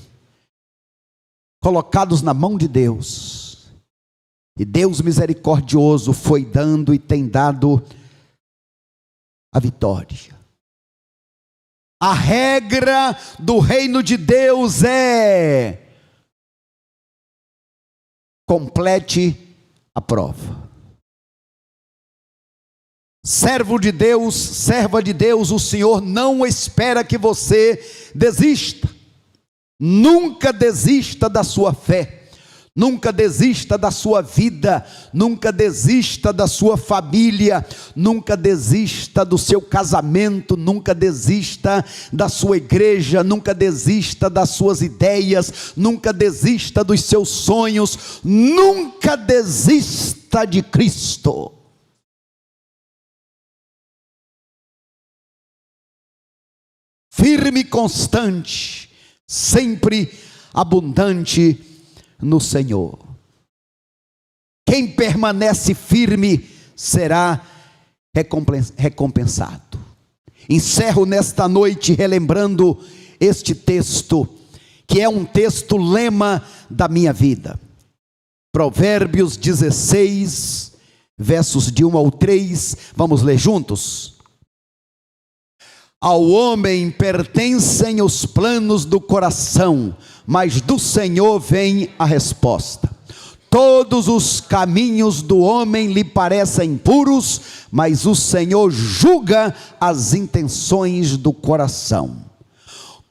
colocados na mão de Deus, e Deus misericordioso foi dando e tem dado a vitória. A regra do reino de Deus é: complete a prova. Servo de Deus, serva de Deus, o Senhor não espera que você desista. Nunca desista da sua fé, nunca desista da sua vida, nunca desista da sua família, nunca desista do seu casamento, nunca desista da sua igreja, nunca desista das suas ideias, nunca desista dos seus sonhos, nunca desista de Cristo. Firme e constante, sempre abundante no Senhor. Quem permanece firme será recompensado. Encerro nesta noite relembrando este texto, que é um texto lema da minha vida. Provérbios 16, versos de 1 ao 3, vamos ler juntos? Ao homem pertencem os planos do coração, mas do Senhor vem a resposta. Todos os caminhos do homem lhe parecem puros, mas o Senhor julga as intenções do coração.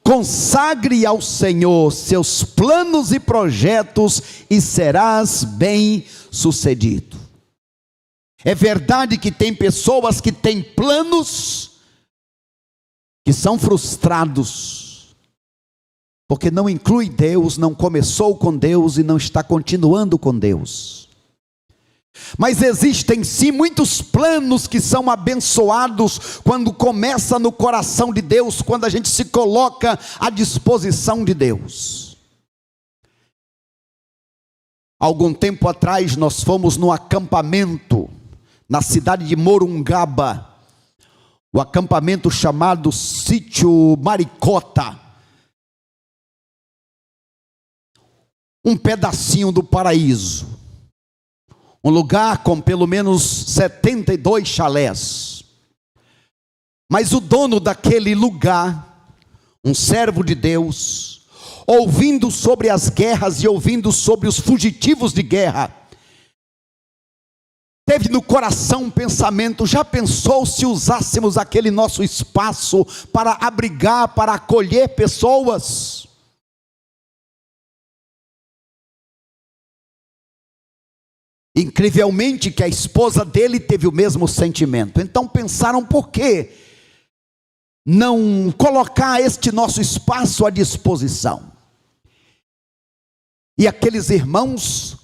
Consagre ao Senhor seus planos e projetos e serás bem-sucedido. É verdade que tem pessoas que têm planos que são frustrados, porque não inclui Deus, não começou com Deus e não está continuando com Deus. Mas existem sim muitos planos que são abençoados quando começa no coração de Deus, quando a gente se coloca à disposição de Deus. Algum tempo atrás nós fomos no acampamento na cidade de Morungaba, o acampamento chamado Sítio Maricota, um pedacinho do paraíso, um lugar com pelo menos 72 chalés. Mas o dono daquele lugar, um servo de Deus, ouvindo sobre as guerras e ouvindo sobre os fugitivos de guerra, teve no coração um pensamento: já pensou se usássemos aquele nosso espaço para abrigar, para acolher pessoas? Incrivelmente que a esposa dele teve o mesmo sentimento. Então pensaram: por que não colocar este nosso espaço à disposição? E aqueles irmãos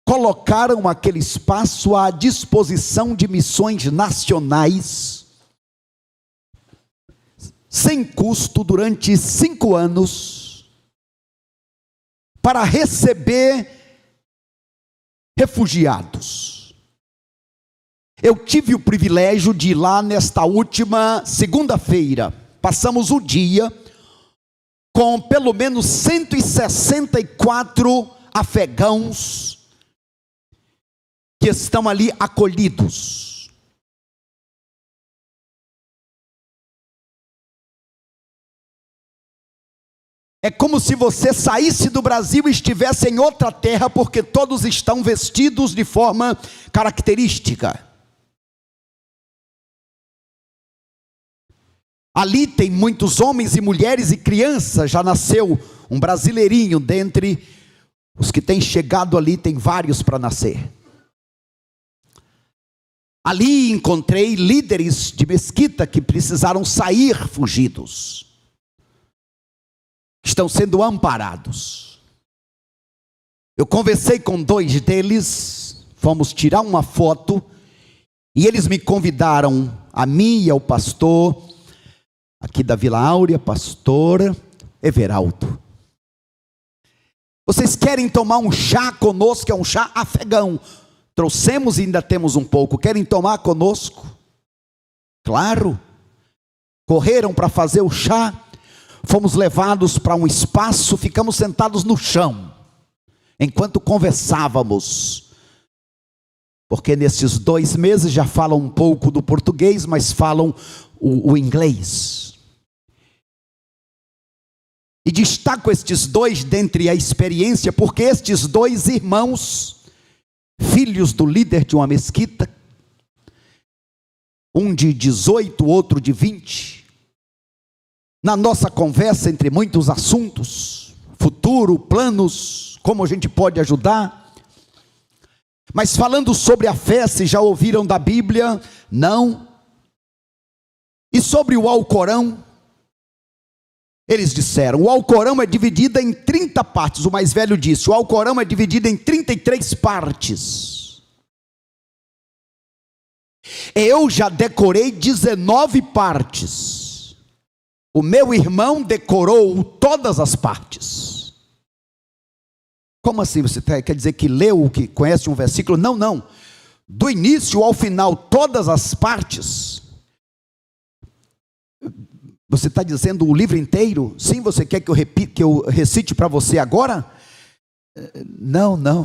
colocaram aquele espaço à disposição de missões nacionais, sem custo, durante 5 anos, para receber refugiados. Eu tive o privilégio de ir lá nesta última segunda-feira. Passamos o dia com pelo menos 164 afegãos que estão ali acolhidos. É como se você saísse do Brasil e estivesse em outra terra, porque todos estão vestidos de forma característica. Ali tem muitos homens e mulheres e crianças. Já nasceu um brasileirinho dentre os que têm chegado ali, tem vários para nascer. Ali encontrei líderes de mesquita que precisaram sair fugidos. Estão sendo amparados. Eu conversei com 2 deles, fomos tirar uma foto, e eles me convidaram, a mim e ao pastor, aqui da Vila Áurea, pastor Everaldo. Vocês querem tomar um chá conosco, que é um chá afegão? Trouxemos e ainda temos um pouco. Querem tomar conosco? Claro. Correram para fazer o chá. Fomos levados para um espaço, ficamos sentados no chão, enquanto conversávamos, porque nesses 2 meses já falam um pouco do português, mas falam o inglês. E destaco estes 2 dentre a experiência, porque estes 2 irmãos, filhos do líder de uma mesquita, um de 18, outro de 20, na nossa conversa, entre muitos assuntos, futuro, planos, como a gente pode ajudar, mas falando sobre a fé, se já ouviram da Bíblia? Não. E sobre o Alcorão? Eles disseram: o Alcorão é dividido em 30 partes. O mais velho disse: o Alcorão é dividido em 33 partes. Eu já decorei 19 partes. O meu irmão decorou todas as partes. Como assim? Você quer dizer que leu, que conhece um versículo? Não, não. Do início ao final, todas as partes. Você está dizendo o livro inteiro? Sim, você quer que eu repita, que eu recite para você agora? Não, não.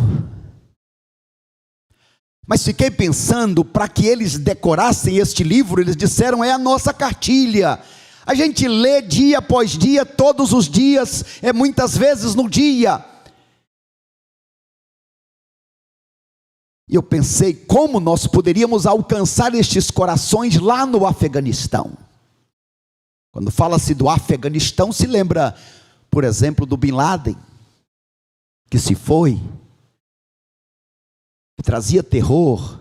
Mas fiquei pensando, para que eles decorassem este livro, eles disseram: é a nossa cartilha. A gente lê dia após dia, todos os dias, muitas vezes no dia. E eu pensei, como nós poderíamos alcançar estes corações lá no Afeganistão? Quando fala-se do Afeganistão, se lembra, por exemplo, do Bin Laden, que se foi, que trazia terror.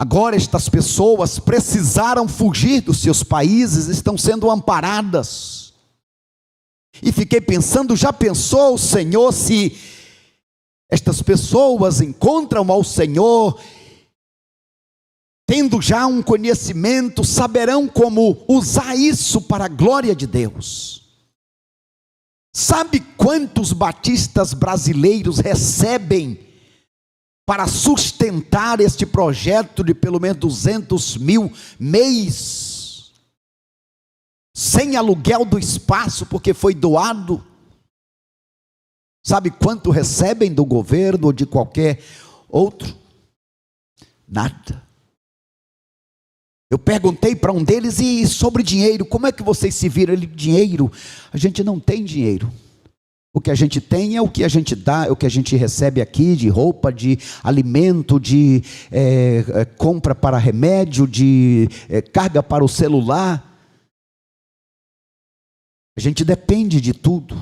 Agora estas pessoas precisaram fugir dos seus países, estão sendo amparadas. E fiquei pensando, já pensou, Senhor, se estas pessoas encontram ao Senhor, tendo já um conhecimento, saberão como usar isso para a glória de Deus. Sabe quantos batistas brasileiros recebem para sustentar este projeto de pelo menos 200 mil mês, sem aluguel do espaço, porque foi doado? Sabe quanto recebem do governo ou de qualquer outro? Nada. Eu perguntei para um deles: e sobre dinheiro, como é que vocês se viram? Ele: dinheiro? A gente não tem dinheiro. O que a gente tem é o que a gente dá, é o que a gente recebe aqui de roupa, de alimento, de compra para remédio, de carga para o celular. A gente depende de tudo.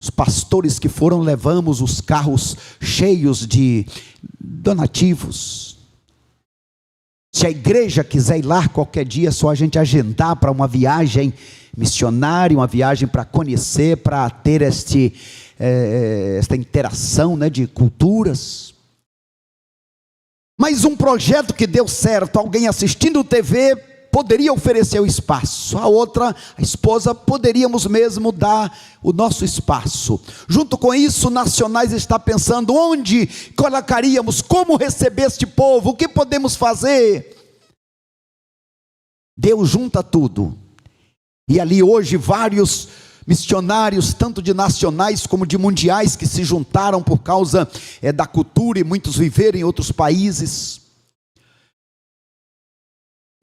Os pastores que foram, levamos os carros cheios de donativos. Se a igreja quiser ir lá qualquer dia, é só a gente agendar para uma viagem missionária, uma viagem para conhecer, para ter esta interação, né, de culturas. Mas um projeto que deu certo, alguém assistindo TV poderia oferecer o espaço, a outra, a esposa, poderíamos mesmo dar o nosso espaço. Junto com isso, Nacionais está pensando onde colocaríamos, como receber este povo, o que podemos fazer. Deus junta tudo, e ali hoje vários missionários, tanto de nacionais como de mundiais, que se juntaram por causa da cultura, e muitos viveram em outros países.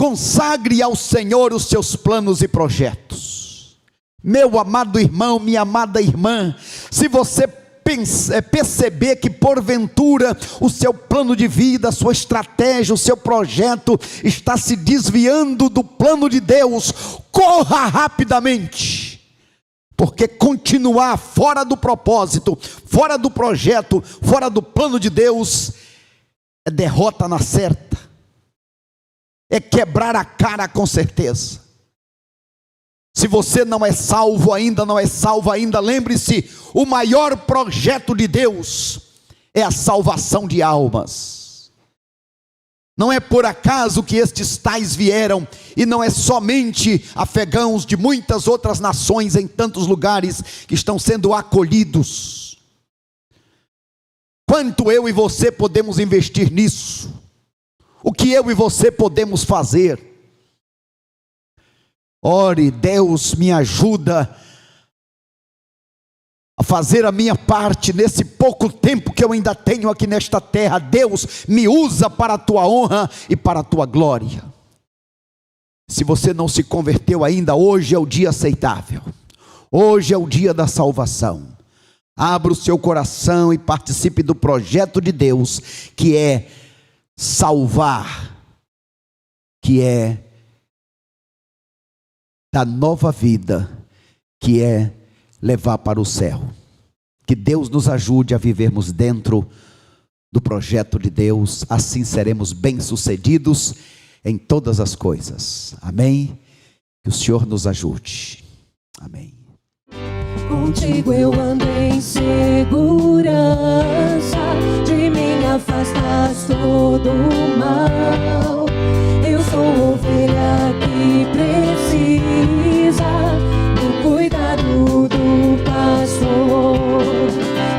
Consagre ao Senhor os seus planos e projetos. Meu amado irmão, minha amada irmã, se você perceber que porventura o seu plano de vida, a sua estratégia, o seu projeto está se desviando do plano de Deus, corra rapidamente, porque continuar fora do propósito, fora do projeto, fora do plano de Deus, é derrota na certa. É quebrar a cara com certeza. Se você não é salvo ainda, lembre-se, o maior projeto de Deus é a salvação de almas. Não é por acaso que estes tais vieram, e não é somente afegãos de muitas outras nações em tantos lugares que estão sendo acolhidos. Quanto eu e você podemos investir nisso? O que eu e você podemos fazer? Ore, Deus me ajuda a fazer a minha parte nesse pouco tempo que eu ainda tenho aqui nesta terra. Deus me usa para a tua honra e para a tua glória. Se você não se converteu ainda, hoje é o dia aceitável. Hoje é o dia da salvação. Abra o seu coração e participe do projeto de Deus, que é salvar, que é da nova vida, que é levar para o céu. Que Deus nos ajude a vivermos dentro do projeto de Deus, assim seremos bem-sucedidos em todas as coisas. Amém? Que o Senhor nos ajude. Amém. Contigo eu ando em segurança, de mim afastas todo o mal. Eu sou ovelha que precisa do cuidado do pastor.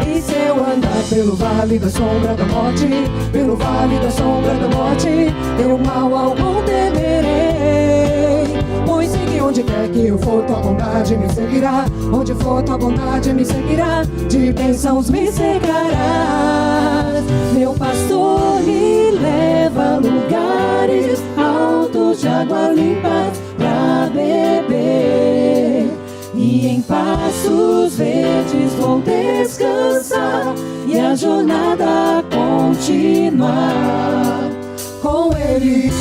E se eu andar pelo vale da sombra da morte, pelo vale da sombra da morte, eu mal algum temerei. Pois sei que onde quer que eu for, tua bondade me seguirá. Onde for, tua bondade me seguirá. De bênçãos me cegarás. Meu pastor me leva a lugares altos de água limpa pra beber. E em pastos verdes vou descansar, e a jornada continuar com Ele.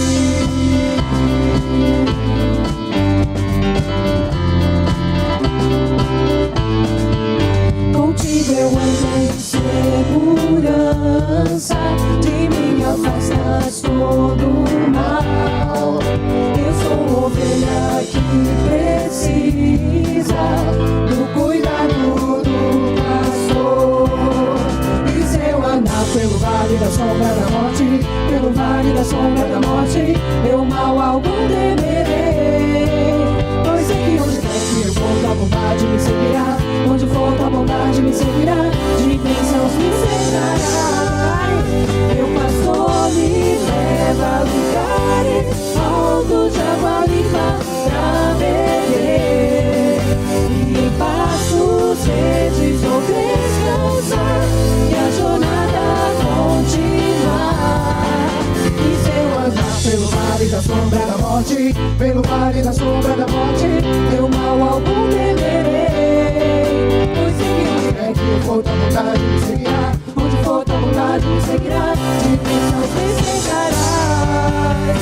Contigo eu ando em segurança, de mim afastas todo o mal. Eu sou ovelha que precisa do cuidado do pastor. E se eu andar pelo vale da sombra da morte, pelo vale da sombra da morte, eu mal algum temerei. Pois sei que onde quer que eu for, tua bondade me seguirá. Onde for, tua bondade me seguirá. De bênçãos me cercará. Meu pastor me leva a lugares altos de água limpa pra beber. E em pastos verdes vou descansar, e a jornada continuar. E se eu andar Pelo vale da sombra da morte, pelo vale da sombra da morte, eu mal algum temerei. Pois seguirei, é que eu for tua vontade me seguirá, onde for tua vontade me seguirá, de bênçãos me cercarás.